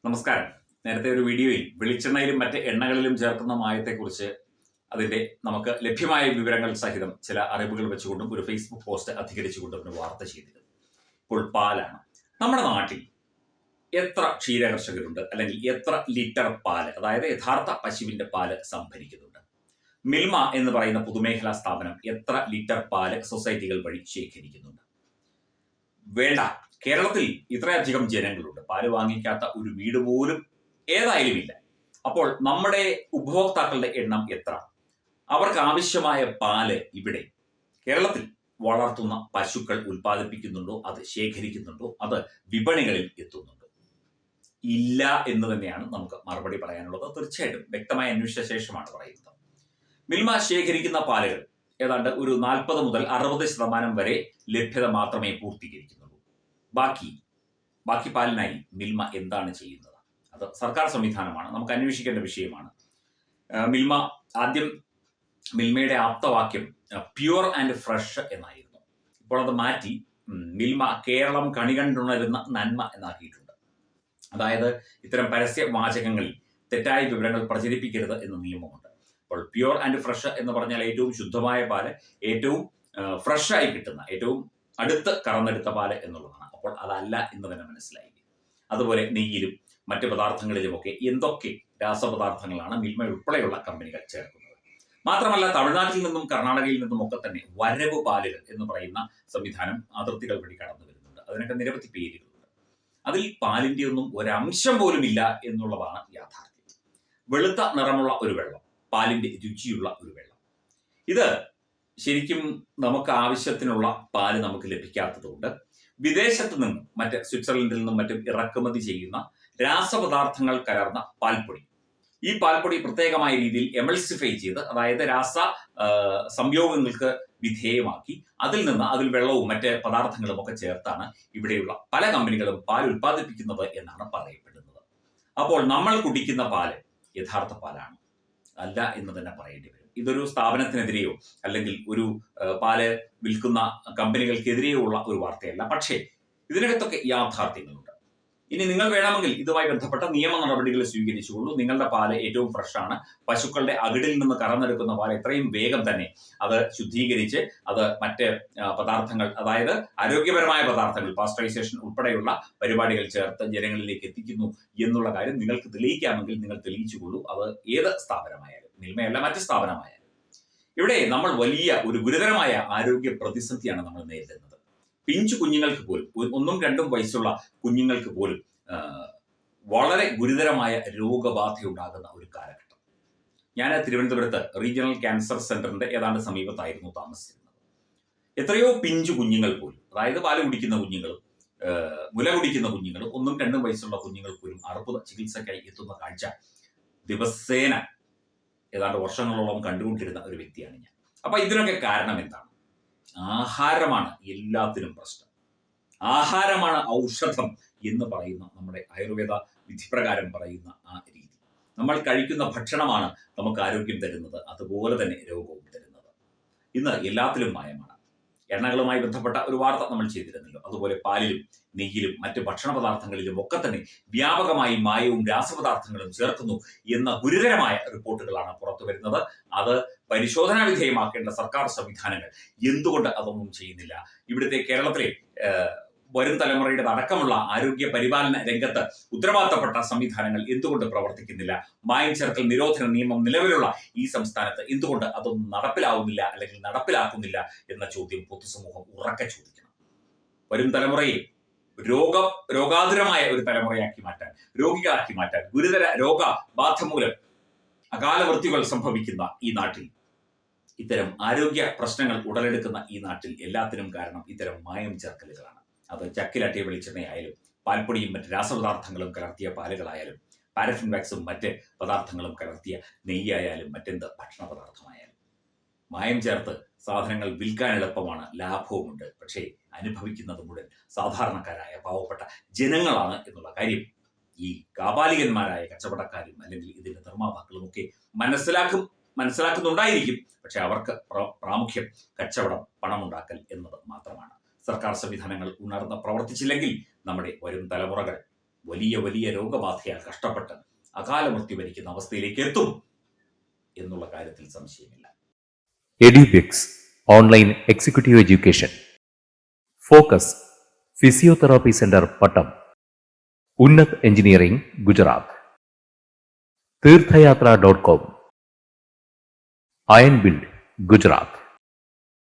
നമസ്കാരം. നേരത്തെ ഒരു വീഡിയോയിൽ വെളിച്ചെണ്ണയിലും മറ്റ് എണ്ണകളിലും ചേർക്കുന്ന മായത്തെക്കുറിച്ച് അതിന്റെ നമുക്ക് ലഭ്യമായ വിവരങ്ങൾ സഹിതം ചില അറിവുകൾ വെച്ചുകൊണ്ടും ഒരു ഫേസ്ബുക്ക് പോസ്റ്റ് അധികരിച്ചുകൊണ്ടും ഒരു വാർത്ത ചെയ്തിരുന്നു. ഇപ്പോൾ പാലാണ്. നമ്മുടെ നാട്ടിൽ എത്ര ക്ഷീരകർഷകരുണ്ട്, അല്ലെങ്കിൽ എത്ര ലിറ്റർ പാല്, അതായത് യഥാർത്ഥ പശുവിന്റെ പാല് സംഭരിക്കുന്നുണ്ട്? മിൽമ എന്ന് പറയുന്ന പൊതുമേഖലാ സ്ഥാപനം എത്ര ലിറ്റർ പാല് സൊസൈറ്റികൾ വഴി ശേഖരിക്കുന്നുണ്ട്? വേണ്ട, കേരളത്തിൽ ഇത്രയധികം ജനങ്ങളുണ്ട്, പാല് വാങ്ങിക്കാത്ത ഒരു വീട് പോലും ഏതായാലും ഇല്ല. അപ്പോൾ നമ്മുടെ ഉപഭോക്താക്കളുടെ എണ്ണം എത്ര? അവർക്ക് ആവശ്യമായ പാല് ഇവിടെ കേരളത്തിൽ വളർത്തുന്ന പശുക്കൾ ഉൽപ്പാദിപ്പിക്കുന്നുണ്ടോ, അത് ശേഖരിക്കുന്നുണ്ടോ, അത് വിപണികളിൽ എത്തുന്നുണ്ടോ? ഇല്ല എന്ന് തന്നെയാണ് നമുക്ക് മറുപടി പറയാനുള്ളത്. തീർച്ചയായിട്ടും വ്യക്തമായ അന്വേഷിച്ച ശേഷമാണ് പറയുന്നത്. മിൽമ ശേഖരിക്കുന്ന പാലുകൾ ഏതാണ്ട് ഒരു 40 മുതൽ 60% വരെ ലഭ്യത മാത്രമേ പൂർത്തീകരിക്കുന്നുള്ളൂ. ബാക്കി പാലിനായി മിൽമ എന്താണ് ചെയ്യുന്നത്? അത് സർക്കാർ സംവിധാനമാണ്, നമുക്ക് അന്വേഷിക്കേണ്ട വിഷയമാണ്. മിൽമയുടെ ആപ്തവാക്യം പ്യുവർ ആൻഡ് ഫ്രഷ് എന്നായിരുന്നു. ഇപ്പോൾ അത് മാറ്റി മിൽമ കേരളം കണികണ്ടുണരുന്ന നന്മ എന്നാക്കിയിട്ടുണ്ട്. അതായത് ഇത്തരം പരസ്യ വാചകങ്ങളിൽ തെറ്റായ വിവരങ്ങൾ പ്രചരിപ്പിക്കരുത് എന്ന നിയമമുണ്ട്. അപ്പോൾ പ്യുവർ ആൻഡ് ഫ്രഷ് എന്ന് പറഞ്ഞാൽ ഏറ്റവും ശുദ്ധമായ പാല്, ഏറ്റവും ഫ്രഷായി കിട്ടുന്ന, ഏറ്റവും അടുത്ത് കറന്നെടുത്ത പാല് എന്നുള്ളതാണ്. അപ്പോൾ അതല്ല എന്ന് തന്നെ മനസ്സിലായി. അതുപോലെ നെയ്യിലും മറ്റ് പദാർത്ഥങ്ങളിലുമൊക്കെ എന്തൊക്കെ രാസപദാർത്ഥങ്ങളാണ് മിൽമ ഉൾപ്പെടെയുള്ള കമ്പനികൾ ചേർക്കുന്നത്. മാത്രമല്ല തമിഴ്നാട്ടിൽ നിന്നും കർണാടകയിൽ നിന്നും ഒക്കെ തന്നെ വരവ് പാലുകൾ എന്ന് പറയുന്ന സംവിധാനം അതിർത്തികൾ വഴി കടന്നു വരുന്നുണ്ട്. അതിനൊക്കെ നിരവധി പേരുകളുണ്ട്. അതിൽ പാലിന്റെ ഒന്നും ഒരംശം പോലും ഇല്ല എന്നുള്ളതാണ് യാഥാർത്ഥ്യം. വെളുത്ത നിറമുള്ള ഒരു വെള്ളം, പാലിന്റെ രുചിയുള്ള ഒരു വെള്ളം. ഇത് ശരിക്കും നമുക്ക് ആവശ്യത്തിനുള്ള പാല് നമുക്ക് ലഭിക്കാത്തതുകൊണ്ട് വിദേശത്ത് നിന്നും മറ്റ് സ്വിറ്റ്സർലൻഡിൽ നിന്നും മറ്റും ഇറക്കുമതി ചെയ്യുന്ന രാസപദാർത്ഥങ്ങൾ കലർന്ന പാൽപ്പൊടി, ഈ പാൽപ്പൊടി പ്രത്യേകമായ രീതിയിൽ എമൾസിഫൈ ചെയ്ത്, അതായത് രാസ സംയോഗങ്ങൾക്ക് വിധേയമാക്കി അതിൽ വെള്ളവും മറ്റ് പദാർത്ഥങ്ങളും ഒക്കെ ചേർത്താണ് ഇവിടെയുള്ള പല കമ്പനികളും പാൽ ഉൽപ്പാദിപ്പിക്കുന്നത് എന്നാണ് പറയപ്പെടുന്നത്. അപ്പോൾ നമ്മൾ കുടിക്കുന്ന പാല് യഥാർത്ഥ പാലാണ് അല്ല എന്ന് തന്നെ പറയേണ്ടി വരും. ഇതൊരു സ്ഥാപനത്തിനെതിരെയോ അല്ലെങ്കിൽ ഒരു പാല് വിൽക്കുന്ന കമ്പനികൾക്കെതിരെയോ ഉള്ള ഒരു വാർത്തയല്ല. പക്ഷേ ഇതിനകത്തൊക്കെ യാഥാർത്ഥ്യങ്ങളുണ്ട്. ഇനി നിങ്ങൾ വേണമെങ്കിൽ ഇതുമായി ബന്ധപ്പെട്ട നിയമ നടപടികൾ സ്വീകരിച്ചുകൊള്ളൂ. നിങ്ങളുടെ പാല് ഏറ്റവും ഫ്രഷാണ്, പശുക്കളുടെ അകിടിൽ നിന്ന് കറന്നെടുക്കുന്ന പാൽ എത്രയും വേഗം തന്നെ അത് ശുദ്ധീകരിച്ച് അത് മറ്റ് പദാർത്ഥങ്ങൾ, അതായത് ആരോഗ്യപരമായ പദാർത്ഥങ്ങൾ, പാസ്റ്ററൈസേഷൻ ഉൾപ്പെടെയുള്ള പരിപാടികൾ ചേർത്ത് ജനങ്ങളിലേക്ക് എത്തിക്കുന്നു എന്നുള്ള കാര്യം നിങ്ങൾക്ക് തെളിയിക്കാമെങ്കിൽ നിങ്ങൾ തെളിയിച്ചുകൊള്ളൂ. അത് ഏത് സ്ഥാപനമായാലും, മിൽമയല്ല മറ്റ് സ്ഥാപനമായാലും. ഇവിടെ നമ്മൾ വലിയ ഒരു ഗുരുതരമായ ആരോഗ്യ പ്രതിസന്ധിയാണ് നമ്മൾ നേരിടുന്നത്. പിഞ്ചു കുഞ്ഞുങ്ങൾക്ക് പോലും, 1 2 വയസ്സുള്ള കുഞ്ഞുങ്ങൾക്ക് പോലും വളരെ ഗുരുതരമായ രോഗബാധയുണ്ടാകുന്ന ഒരു കാലഘട്ടം. ഞാൻ തിരുവനന്തപുരത്ത് റീജിയണൽ ക്യാൻസർ സെന്ററിന്റെ ഏതാണ്ട് സമീപത്തായിരുന്നു താമസിച്ചിരുന്നത്. എത്രയോ പിഞ്ചു കുഞ്ഞുങ്ങൾ പോലും, അതായത് പാല് കുടിക്കുന്ന കുഞ്ഞുങ്ങളും മുല കുടിക്കുന്ന കുഞ്ഞുങ്ങളും 1 2 വയസ്സുള്ള കുഞ്ഞുങ്ങൾ പോലും അർബുദ ചികിത്സയ്ക്കായി എത്തുന്ന കാഴ്ച ദിവസേന ഏതാണ്ട് വർഷങ്ങളോളം കണ്ടുകൊണ്ടിരുന്ന ഒരു വ്യക്തിയാണ് ഞാൻ. അപ്പൊ ഇതിനൊക്കെ കാരണം എന്താണ്? ആഹാരമാണ് എല്ലാത്തിനും പ്രശ്നം. ആഹാരമാണ് ഔഷധം എന്ന് പറയുന്ന നമ്മുടെ ആയുർവേദ വിധിപ്രകാരം പറയുന്ന ആ രീതി. നമ്മൾ കഴിക്കുന്ന ഭക്ഷണമാണ് നമുക്ക് ആരോഗ്യം തരുന്നത്, അതുപോലെ തന്നെ രോഗവും തരുന്നത്. ഇന്ന് എല്ലാത്തിലും മായമാണ്. എണ്ണകളുമായി ബന്ധപ്പെട്ട ഒരു വാർത്ത നമ്മൾ ചെയ്തിരുന്നല്ലോ. അതുപോലെ പാലിലും നെയ്യിലും മറ്റ് ഭക്ഷണ പദാർത്ഥങ്ങളിലും ഒക്കെ തന്നെ വ്യാപകമായി മായവും രാസപദാർത്ഥങ്ങളും ചേർക്കുന്നു എന്ന ഗുരുതരമായ റിപ്പോർട്ടുകളാണ് പുറത്തു വരുന്നത്. അത് പരിശോധനാ വിധേയമാക്കേണ്ട സർക്കാർ സംവിധാനങ്ങൾ എന്തുകൊണ്ട് അതൊന്നും ചെയ്യുന്നില്ല? ഇവിടുത്തെ കേരളത്തിലെ വരും തലമുറയുടെ അടക്കമുള്ള ആരോഗ്യ പരിപാലന രംഗത്ത് ഉത്തരവാദിത്തപ്പെട്ട സംവിധാനങ്ങൾ എന്തുകൊണ്ട് പ്രവർത്തിക്കുന്നില്ല? മായം ചേർക്കൽ നിരോധന നിയമം നിലവിലുള്ള ഈ സംസ്ഥാനത്ത് എന്തുകൊണ്ട് അതൊന്നും നടപ്പിലാവുന്നില്ല, അല്ലെങ്കിൽ നടപ്പിലാക്കുന്നില്ല എന്ന ചോദ്യം പൊതുസമൂഹം ഉറക്കെ ചോദിക്കണം. വരും തലമുറയെ രോഗാതുരമായ ഒരു തലമുറയാക്കി മാറ്റാൻ, രോഗികളാക്കി മാറ്റാൻ, ഗുരുതര രോഗബാധ മൂലം അകാല മൃത്യുകൾ സംഭവിക്കുന്ന ഈ നാട്ടിൽ, ഇത്തരം ആരോഗ്യ പ്രശ്നങ്ങൾ ഉടലെടുക്കുന്ന ഈ നാട്ടിൽ എല്ലാത്തിനും കാരണം ഇത്തരം മായം ചേർക്കലുകളാണ്. അത് ചക്കിലട്ടിയ വെളിച്ചെണ്ണയായാലും, പാൽപ്പൊടിയും മറ്റ് രാസപദാർത്ഥങ്ങളും കലർത്തിയ പാലുകളായാലും, പാരഫിൻ വാക്സും മറ്റ് പദാർത്ഥങ്ങളും കലർത്തിയ നെയ്യായാലും, മറ്റെന്ത് ഭക്ഷണ പദാർത്ഥമായാലും, മായം ചേർത്ത് സാധനങ്ങൾ വിൽക്കാൻ എളുപ്പമാണ്, ലാഭവുമുണ്ട്. പക്ഷേ അനുഭവിക്കുന്നത് മുഴുവൻ സാധാരണക്കാരായ പാവപ്പെട്ട ജനങ്ങളാണ് എന്നുള്ള കാര്യം ഈ കാപാലികന്മാരായ കച്ചവടക്കാരും അല്ലെങ്കിൽ ഇതിന്റെ നിർമ്മാതാക്കളും ഒക്കെ മനസ്സിലാക്കുന്നുണ്ടായിരിക്കും. പക്ഷെ അവർക്ക് പ്രാമുഖ്യം കച്ചവടം, പണമുണ്ടാക്കൽ എന്നത് മാത്രമാണ്. സർക്കാർ സംവിധാനങ്ങൾ ഉണർന്ന് പ്രവർത്തിച്ചില്ലെങ്കിൽ നമ്മുടെ വരും തലമുറകൾ വലിയ വലിയ രോഗബാധയാൽ കഷ്ടപ്പെട്ട് അകാല മൃത്യു വരിക്കുന്ന അവസ്ഥയിലേക്ക് എത്തും എന്നുള്ള കാര്യത്തിൽ സംശയമില്ല. Edubix online executive education, focus physiotherapy centre Pattom, Unnat engineering Gujarat, തീർത്ഥയാത്ര.com, അയൺ ബിൽഡ് ഗുജറാത്ത്.